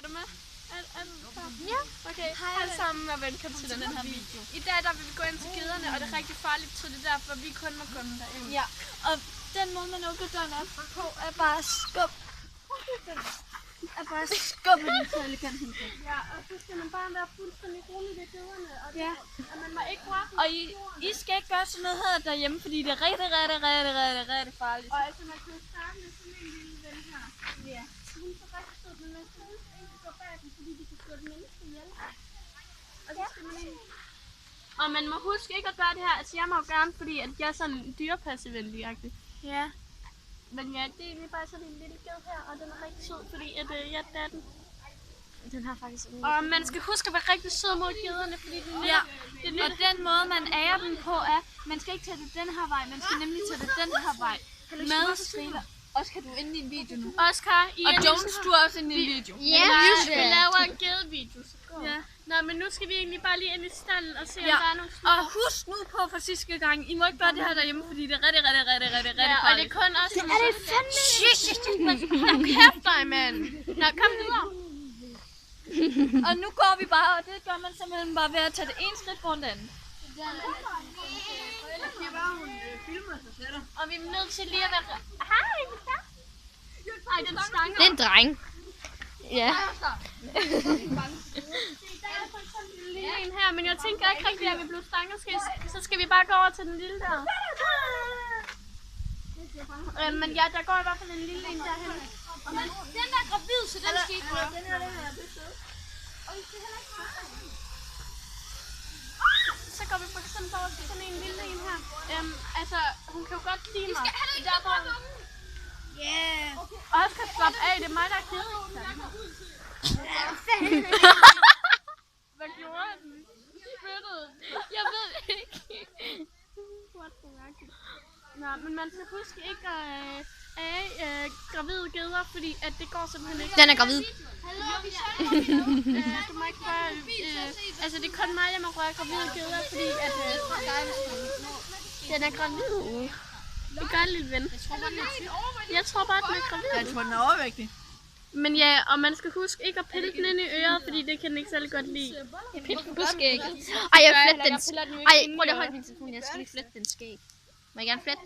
du med? Ja. Okay, hej alle sammen og velkommen til den her video. I dag der vil vi gå ind til gederne, og det er rigtig farligt, så det er derfor, vi kun må komme derind. Ja, og den måde, man åbner døren op på, er bare skub. Den elegant hen. Ja, og så skal man bare være fuldstændig rolig ved gederne, og, Ja. og man må ikke røre dem. Og I skal ikke gøre sådan noget her derhjemme, fordi det er rigtig farligt. Og altså, man kan starte med sådan en lille ven her. Ja. Hun er så rigtig sød, men man skal ikke gå bag dem, fordi de kan slå et menneske ihjel. Og så skal man ind. Og man må huske ikke at gøre det her. Altså, jeg må jo gerne, fordi at jeg er sådan dyrepassevenlig-agtig. Ja. Men ja, det er egentlig bare sådan en lille ged her, og den er rigtig sød, fordi at jeg er den. Den har faktisk en Og man skal huske at være rigtig sød mod gederne, fordi det er lidt, og den måde, man ærer dem på, er, man skal ikke tage det den her vej, man skal nemlig tage det den her vej. Med striler. Oscar, du er inde i en video nu. Oscar, Og Jones, du er også inde i en video. Ja, vi laver en gedevideo, så gå. Ja. Nå, men nu skal vi egentlig bare lige ind i stallen og se, om Ja. der er nogle Og husk nu på for sidste gang, I må ikke gøre det her derhjemme, fordi det er rigtig Ja, og det er kun os, som det fandme. Nå, kæft dig, mand. Nå, kom videre. Og nu går vi bare, og det gør man simpelthen bare ved at tage det ene skridt foran den. Og vi er nødt til lige at være... Hej, hvad? Ej, den stanger. Det er en dreng. Ja. Der er sådan en lille en her, men jeg tænker ikke rigtigt, at vi blev stanget. Så skal vi bare gå over til den lille der. Men ja, der går i hvert fald en lille en derhen. Den der er gravid, så den skal ikke røre. Den her, det er sød. Og I skal heller ikke røre. Så går vi for eksempel over til sådan en lille en her. Altså, hun kan jo godt lide mig. Det er derfor... Yeah. Og jeg skal slappe af, det er mig, der er kedelig. Hvad gjorde den? Spyttede. Jeg ved det ikke. Nå, men man skal huske ikke at gravide geder, fordi at det går simpelthen ikke. Den er gravid. Du må ikke røre, altså det er kun mig, der må røre gravide geder, fordi at den er gravid. Det gør en lille ven. Jeg tror bare, den er gravid. Jeg tror, den er overvægtig. Men ja, og man skal huske ikke at pille den ind i øret, fordi det kan den ikke særlig godt lide. Pille den på skægget. Ej, jeg fletter den. Ej, prøv lige at holde min telefon. Jeg skal lige flette den skæg. Må jeg gerne flette?